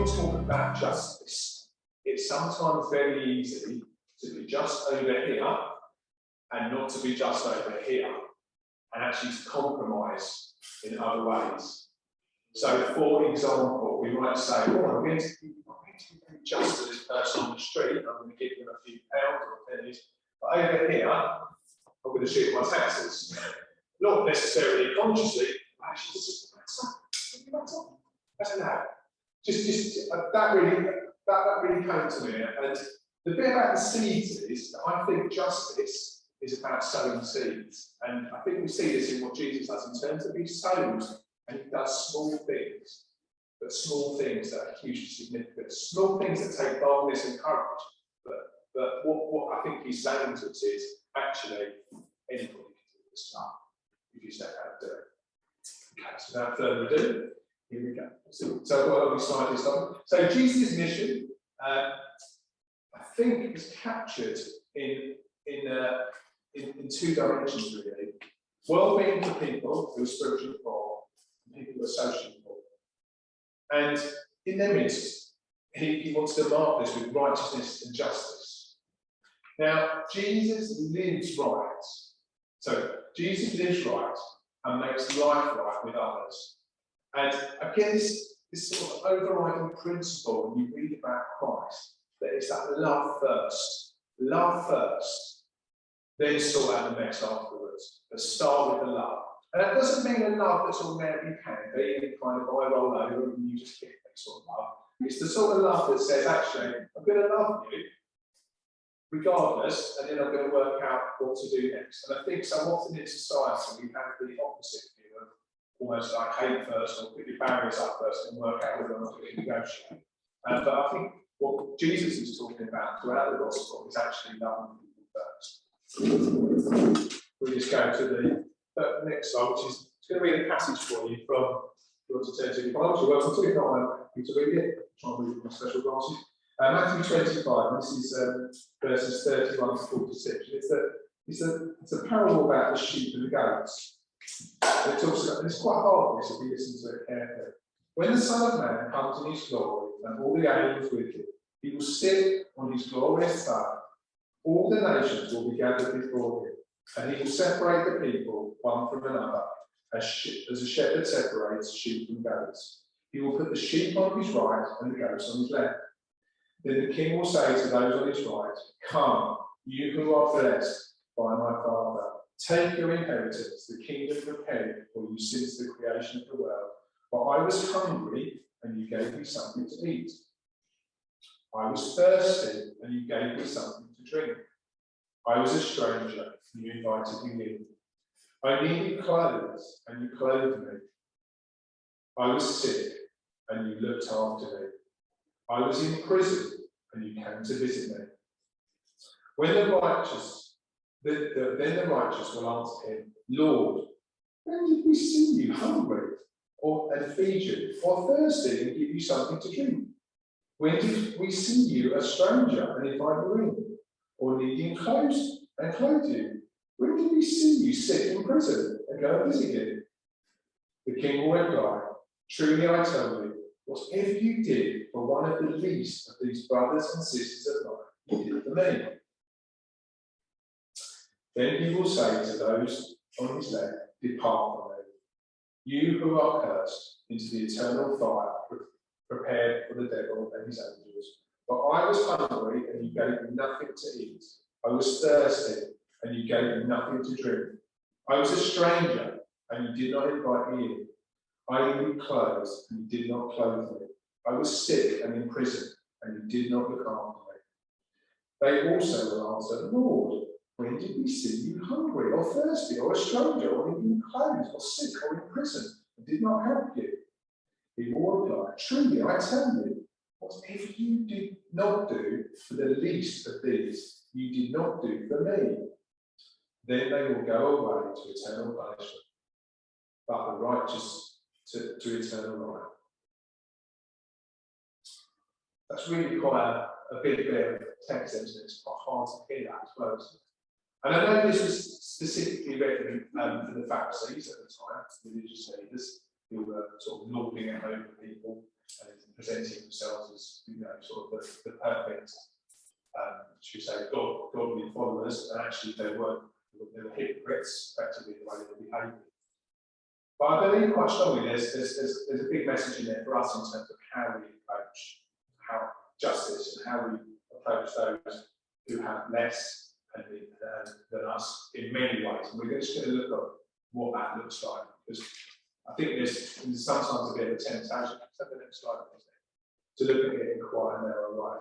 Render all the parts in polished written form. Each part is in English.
we talk about justice, it's sometimes very easy to be just over here and not to be just over here, and actually to compromise in other ways. So, for example, we might say, oh, I'm going to be just to this person on the street, I'm going to give them a few pounds or pennies, but over here, I'm going to shoot my taxes. Not necessarily consciously, but actually, just I don't know. That really came to me. And the bit about the seeds is that I think justice is about sowing seeds. And I think we see this in what Jesus does in terms of he sows and he does small things, but small things that are hugely significant, small things that take boldness and courage. But what I think he's saying to us is actually anybody can do this stuff if you step out and do it. Okay, so without further ado, here we go. So what we started this on. So Jesus' mission, I think, is captured in two dimensions really. Well-being for people who are spiritually poor and people who are socially poor. And in their midst, he wants to mark this with righteousness and justice. Now, Jesus lives right. So Jesus lives right and makes life right with others. And again, this sort of overriding principle when you read about Christ, that it's that love first, then sort out the mess afterwards. But start with the love. And that doesn't mean a love that's all Mary candy and kind of I roll over and you just get that sort of love. It's the sort of love that says, actually, I'm going to love you regardless, and then I'm going to work out what to do next. And I think so often in society we have the opposite view of almost like hate first, or put your barriers up first and work out whether or not to negotiate. But I think what Jesus is talking about throughout the gospel is actually loving people first. We just go to the next slide, which is it's going to read a passage for you from, if you want to turn to your Bible, you're welcome to. If not, I'm happy to read it. I'll try and read it with my special glasses. Matthew 25, and this is verses 31 to 46. It's a parable about the sheep and the goats. It talks about, and it's quite hard this if you listen to it carefully. When the Son of Man comes in his glory, and all the angels with him, he will sit on his glorious throne. All the nations will be gathered before him, and he will separate the people one from another, as a shepherd separates sheep from goats. He will put the sheep on his right and the goats on his left. Then the king will say to those on his right, come, you who are blessed by my Father, take your inheritance, the kingdom prepared for you since the creation of the world. For I was hungry, and you gave me something to eat. I was thirsty, and you gave me something to drink. I was a stranger, and you invited me in. I needed clothes, and you clothed me. I was sick, and you looked after me. I was in prison, and you came to visit me. When the righteous, then the righteous will answer him, Lord, when did we see you hungry, and feed you, or thirsty and give you something to drink? When did we see you a stranger and invite you in, or needing clothes and clothe you? When did we see you sick in prison and go and visit you? The king will reply, truly I tell you, whatever you did for one of the least of these brothers and sisters of mine, you did for me. Then he will say to those on his left, depart from me, you who are cursed, into the eternal fire prepared for the devil and his angels. For I was hungry, and you gave me nothing to eat. I was thirsty, and you gave me nothing to drink. I was a stranger, and you did not invite me in. I needed clothes, and you did not clothe me. I was sick and in prison, and you did not look after me. They also will answer, Lord, when did we see you hungry, or thirsty, or a stranger, or needing clothes, or sick, or in prison, and did not help you? He will reply, truly I tell you, whatever you did not do for the least of these, you did not do for me. Then they will go away to eternal punishment, but the righteous to eternal life. That's really quite a big bit of text, isn't it? It's quite hard to hear that as well, isn't it? And I know this was specifically written for the Pharisees at the time, religious leaders who were sort of lording it over people. and presenting themselves as, sort of the perfect, should we say, godly followers, and actually they were hypocrites, effectively, the way they were behaving. But I believe quite strongly there's a big message in there for us in terms of how we approach justice and how we approach those who have less than us in many ways. And we're just going to look at what that looks like, because I think there's sometimes a bit of a temptation. Let's have the next slide, to look at it in quite a narrow way.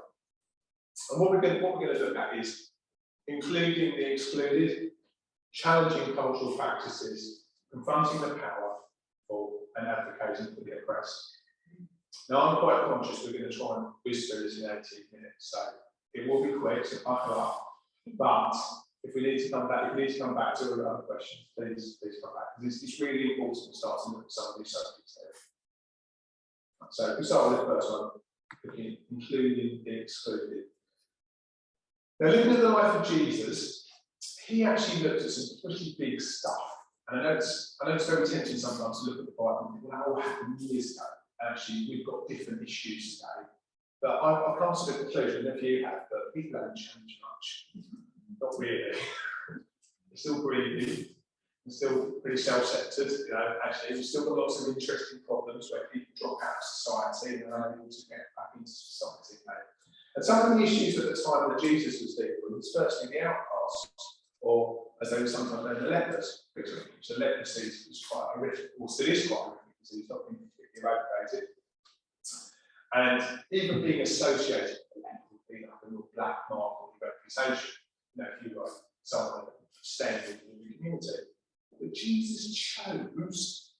And what we're going to look at is including the excluded, challenging cultural practices, confronting the powerful, and advocating for the oppressed. Now, I'm quite conscious we're going to try and whiz through this in 18 minutes, so it will be quick, so buckle up. But if we need to come back, to other questions, please come back. It's really important to start to look at some of these subjects there. So if we start with the first one, including the excluded. Now, looking at the life of Jesus, he actually looked at some pretty big stuff. And I know it's very tempting sometimes to look at the Bible and think, well, that all happened years ago. Actually, we've got different issues today. But I've come to the conclusion, if you have, that people haven't changed much. Not really. They're still breathing. They're still pretty self-centered. Actually, we've still got lots of interesting problems where people drop out of society and are unable to get back into society. And some of the issues at the time that Jesus was dealing with was firstly the outcasts, or as they were sometimes known, the lepers. So leprosy was quite horrific, or still is quite horrific, because it's not been completely eradicated. And even being associated with the leper would be like a real black mark on your reputation. If you were someone standing in the community. But Jesus chose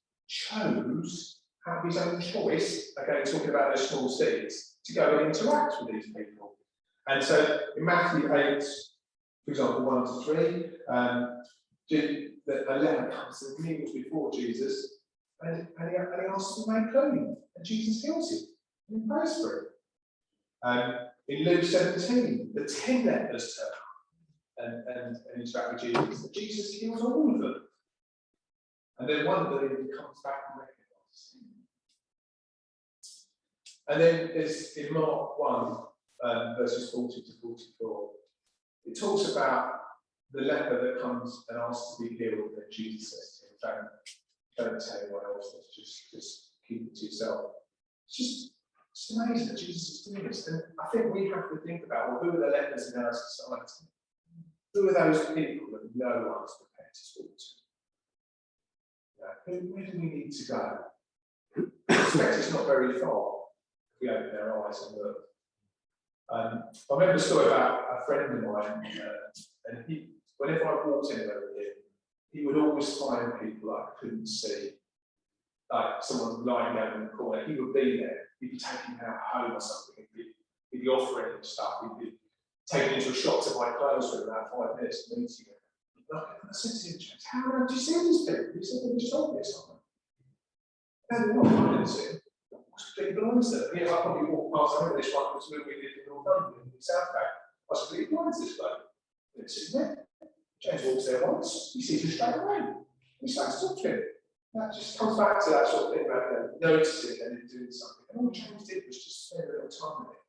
out of his own choice, again talking about those small seeds, to go and interact with these people. And so in Matthew 8, for example, 1 to 3, a leper comes and kneels before Jesus, and he asks to be made clean, and Jesus heals him, and he prays for him. In Luke 17, the 10 lepers turn up and interact with Jesus, and Jesus heals all of them. And then one of them comes back and recognises him. And then there's in Mark 1, verses 40 to 44, it talks about the leper that comes and asks to be healed, and Jesus says to him, don't tell anyone else, just keep it to yourself. It's amazing that Jesus is doing this. And I think we have to think about, well, who are the lepers in our society? Who are those people that no one's prepared to talk to? Where do we need to go? I suspect it's not very far if we open our eyes and look. I remember a story about a friend of mine, and whenever I walked anywhere with him, he would always find people I couldn't see, like someone lying down in the corner. He would be there. He'd be taking him out home or something. He'd be offering him stuff. He'd be taking him to a shop to buy clothes for about 5 minutes and meeting him. I said to him, James, how do you see these people? He said, they just told me something. No, they're not. I didn't see him. I was completely blind to them. I probably walked past, I remember this one was when we lived in Northampton, in South Bank. I was completely blind to this bloke. I didn't see him there. James walks there once, he sees him straight away. He starts to talk to him. That just comes back to that sort of thing about noticing and then doing something. And all James did was just spend a little time with it.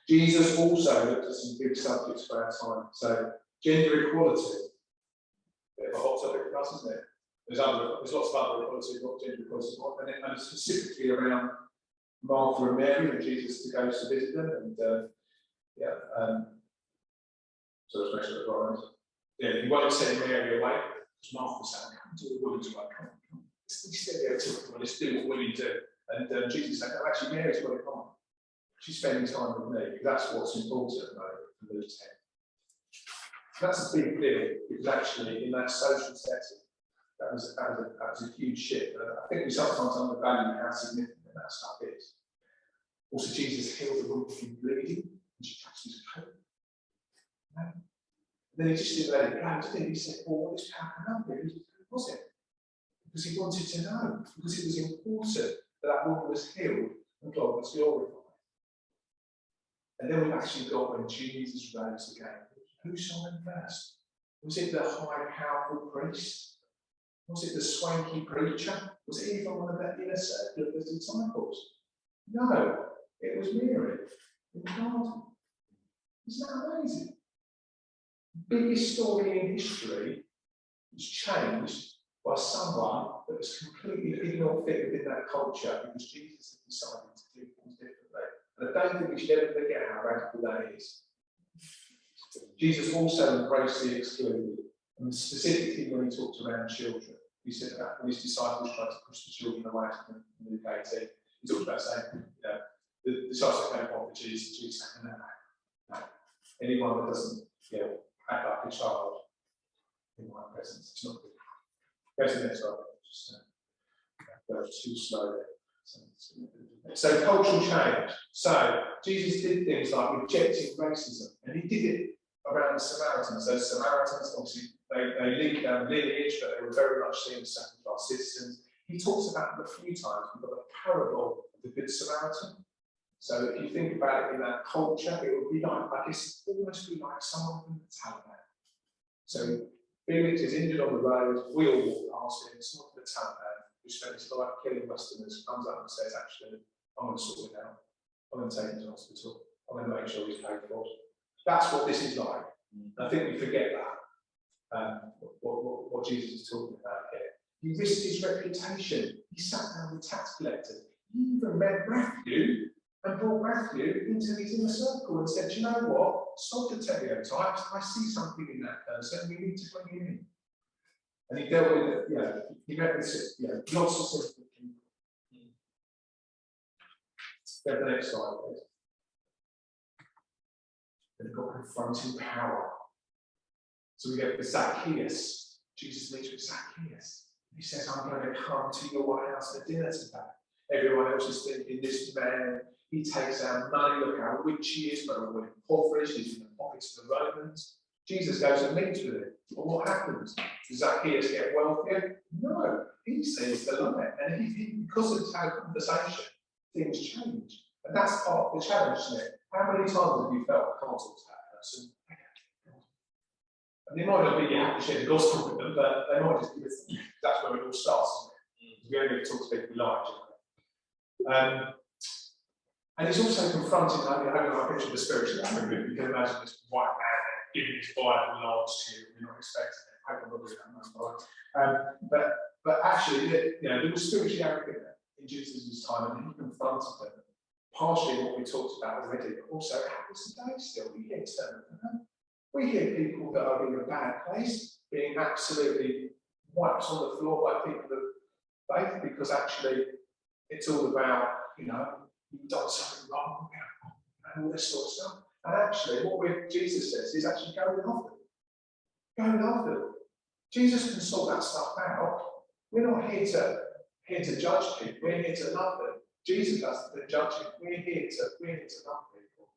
Jesus also looked at some big subjects for our time. So, gender equality. Bit of a hot topic for us, isn't it? There's lots of other equality, what gender equality, and specifically around Martha and Mary, when Jesus goes to visit them, and so let's make sure that's right. Yeah, he won't send Mary away, because Martha's saying, come to the woman's way, come on. Let's be stereotypical, let's do what women do. And Jesus said, no, actually, Mary's got it on. She's spending time with me, because that's what's important at the moment in Luke 10. That's a big deal, because actually, in that social setting, that was a huge shift. I think we sometimes undervalue how significant that stuff is. Also, Jesus healed the woman from bleeding, and she touched his coat. And then he just didn't let it go, did he? He said, well, what is happening up there? Who was it? Because he wanted to know, because it was important that woman was healed and God was glorified. And then we've actually got when Jesus rose again. Who saw him first? Was it the high, powerful priest? Was it the swanky preacher? Was it even one of that inner circle of the disciples? No, it was Mary in the garden. Isn't that amazing? The biggest story in history was changed by someone that was completely did not fit within that culture because Jesus had decided to do things differently. And I don't think we should ever forget how radical that is. Jesus also embraced the excluded, and specifically when he talked around children. He said that when his disciples tried to push the children away from the gate, he talked about saying, the disciples came on for Jesus, Jesus said, no. Anyone that doesn't act like a child in my presence, it's not good. Go to the next slide. Just go too slowly. So cultural change. So Jesus did things like rejecting racism, and he did it around the Samaritans. Those Samaritans, obviously, they lived down lineage, but they were very much seen as second-class citizens. He talks about them a few times. We've got the parable of the Good Samaritan. So if you think about it in that culture, it would be like, I guess, almost be like someone from the Taliban. So Felix is injured on the road, we all walk past him, someone from the Taliban who spent his life killing Westerners comes up and says, actually, I'm going to sort it out. I'm going to take him to hospital. I'm going to make sure he's paid for. That's what this is like. I think we forget that, what Jesus is talking about here. He risked his reputation. He sat down with tax collectors. He even met Matthew and brought Matthew into his inner circle and said, you know what? Stop the stereotypes. I see something in that person. We need to bring him in. And he dealt with it, he met with lots of simple people. Go to the next slide, please. They've got confronting power. So we go to Zacchaeus. Jesus meets with Zacchaeus. He says, I'm going to come to your house for dinner today. Everyone else is thinking, this man, he takes our money, look how rich he is, but we're impoverished, he's in the pockets of the Romans. Jesus goes and meets with him. Well, what happens? Does Zacchaeus get wealthier? No, he sees the light. And because of this conversation, things change. And that's part of the challenge, isn't it? How many times have you felt I can't talk to that person? And they might not be you have to share the gospel with them, but they might just be with them. That's where it all starts, isn't it? We only talk to people we like, and it's also confronting, I picture the spiritual element. You can imagine this white man giving his Bible large to you, you're not expecting it. I can probably but actually, there was spiritually arrogant in Jesus' time, and he confronted them. Partially what we talked about already, but also it happens today still. We hear we hear people that are in a bad place being absolutely wiped on the floor by people of faith because actually it's all about, you've done something wrong and all this sort of stuff. And actually, what Jesus says is actually go and love them. Go and love them. Jesus can sort that stuff out. We're not here to judge people. We're here to love them. Jesus does the judging. We're here to love people.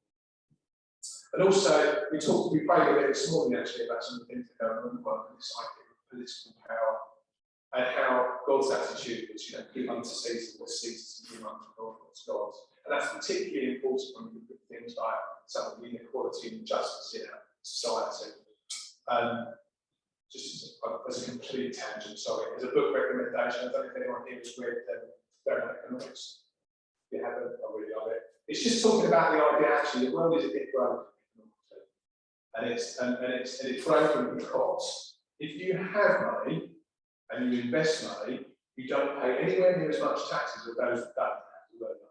And also, we prayed a bit this morning actually about some of the things that go on in the world and this idea of political power and how God's attitude is, give unto Caesar what Caesar's and give unto God what's God's. And that's particularly important when we look at things like some of the inequality and justice in our society. Just as a complete tangent, sorry, as a book recommendation, I don't know if anyone here has read Fair Economics. If you haven't, I really love it. It's just talking about the idea actually the world is a bit broken, and it's broken because if you have money and you invest money, you don't pay anywhere near as much taxes as those that don't have to earn money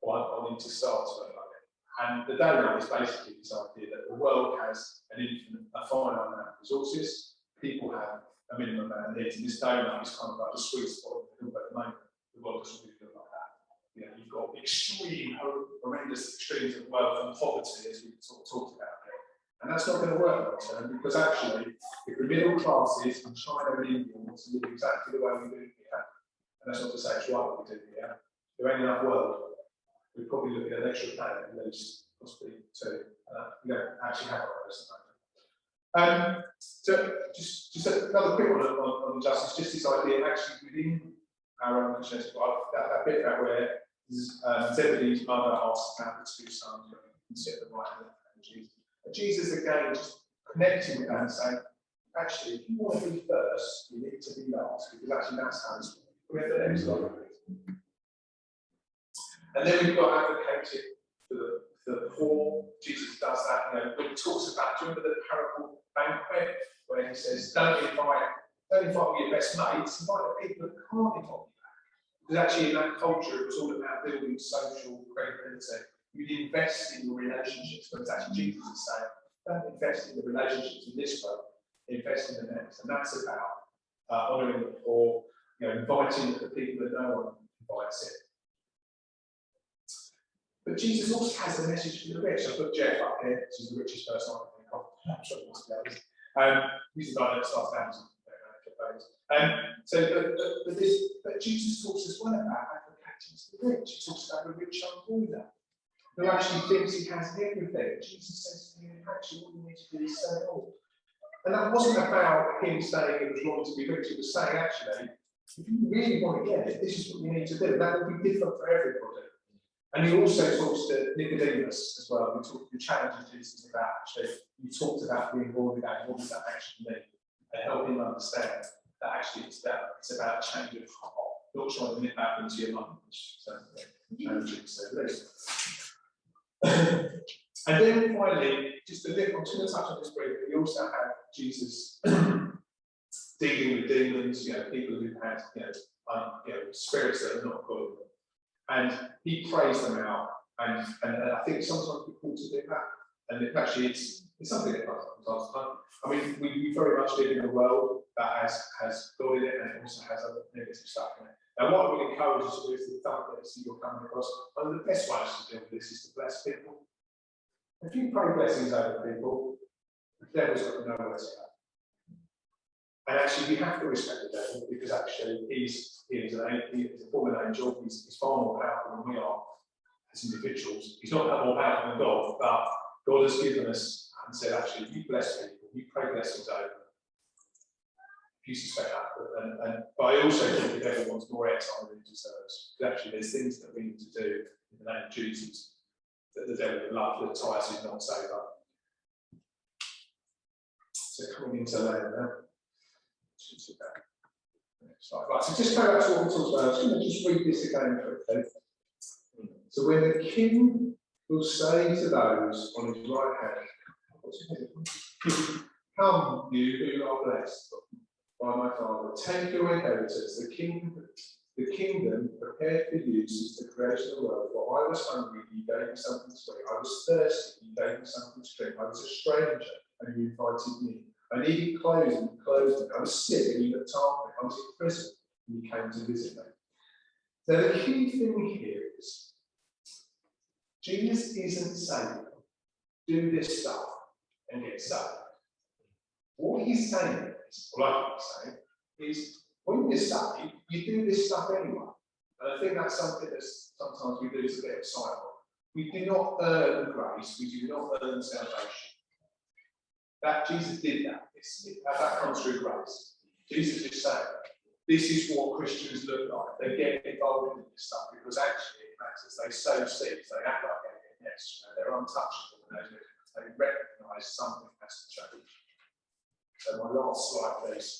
or need to start to earn money. And the donut is basically this idea that the world has a finite amount of resources. People have a minimum amount of needs, and this donut is kind of like the sweet spot of the at the moment. The world doesn't really feel like that. You've got extreme, horrendous extremes of wealth and poverty, as we sort of talked about here. And that's not going to work long term because actually, if the middle classes in China and India want to live exactly the way we do here, and that's not to say it's right what we do here, there ain't enough world. We'd probably look at an extra planet at least, possibly two. We don't actually have our own. So just another quick one on justice, just this idea actually within our own conscience, that bit about where Zebedee's mother asks about the two sons who can sit at the right and left hand of Jesus. And Jesus again just connecting with that and saying, actually, if you want to be first, you need to be last, because actually that's how it's working. We have the next slide. And then we've got advocating for the poor. Jesus does that. When he talks about, do you remember the parable banquet where he says, don't invite your best mates, invite the people that can't invite you back. Because actually in that culture, it was all about building social credibility. You'd invest in your relationships, but it's actually Jesus is saying, don't invest in the relationships in this world, invest in the next. And that's about honouring the poor, inviting the people that no one invites in. But Jesus also has a message for the rich. I put Jeff up here, which is the richest person I can think of. I'm sure he wants to be others. He's the guy that starts Amazon. But Jesus talks as well about advocating to the rich. He talks about the rich young ruler who actually thinks he has everything. Jesus says to him, actually, all you need to do is sell it all. And that wasn't about him saying it was wrong to be rich. It was saying, actually, if you really want to get it, this is what you need to do. That will be different for everybody. And he also talks to Nicodemus as well. He challenges Jesus about actually, you talked about being born again. What does that actually mean? And help him understand that actually it's about a change of heart, not trying to nip back into your mind, which is challenging to say the least. And then finally, just a little, I'm just going to touch on this briefly. We also have Jesus dealing with demons, people who've had spirits that are not good. And he prays them out, and I think sometimes we're called to do that. And it's something that comes up from time to time. I mean, we very much live in a world that has God in it, and it also has other negative stuff in it. Now, what I would encourage you to do is to dump this that you're coming across. One of the best ways to deal with this is to bless people. If you pray blessings over people, the devil's got nowhere to go. And actually, we have to respect the devil, because actually he's a fallen angel. He's far more powerful than we are as individuals. He's not that more powerful than God, but God has given us and said, actually, you bless people, you pray blessings over them. If you suspect that. But I also think the devil wants more airtime than he deserves. Because actually, there's things that we need to do in the name of Jesus that the devil would love, that ties his knots over. So coming into land now. Right, so just go back to what we talked about. I'm just going to just read this again quickly. So when the king will say to those on his right hand, come, you who are blessed by my Father, take your inheritance, the kingdom prepared for you since the creation of the world. For I was hungry, you gave me something to eat. I was thirsty, you gave me something to drink. I was a stranger, and you invited me. I needed clothes, and you clothed me. I was sick, and you looked after me. I was in prison, and you came to visit me. Now, the key thing here is Jesus isn't saying, do this stuff and get saved. What he's saying is, what I keep saying, is when you're saved, you do this stuff anyway. And I think that's something that sometimes we lose a bit of sight of. We do not earn grace, we do not earn salvation. That Jesus did that. That comes through grace. Jesus is saying, this is what Christians look like. They get involved in this stuff because actually it matters. They sow seeds, they act like anything else. They're untouchable. They recognise something has to change. So my last slide, please.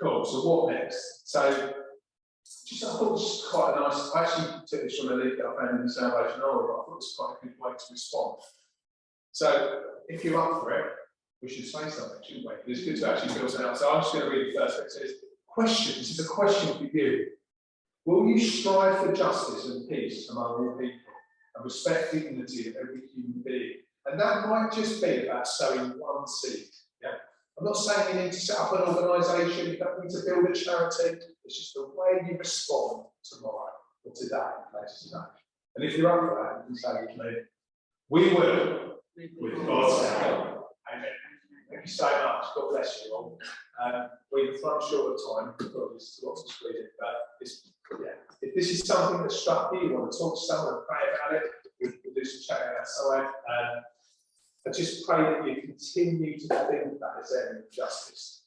Cool. So what next? So I thought this was quite a nice. I actually took this from a link that I found in the Salvation Army, but I thought it was quite a good way to respond. So if you're up for it, we should say something, shouldn't we? It's good to actually fill it out. So I'm just going to read the first bit. It says, question. This is a question for you. Will you strive for justice and peace among all people and respect the dignity of every human being? And that might just be about sowing one seed. Yeah? I'm not saying you need to set up an organisation, you don't need to build a charity. It's just the way you respond tomorrow or today, later today. And if you're up for that, you can say with me, we will, with God's help. Amen. Thank you so much. God bless you all. We've run short of time. We've got lots to squeeze in, but if this is something that struck you, you want to talk to someone, pray about it, we'll do some chatting outside. I just pray that you continue to think about this area of justice.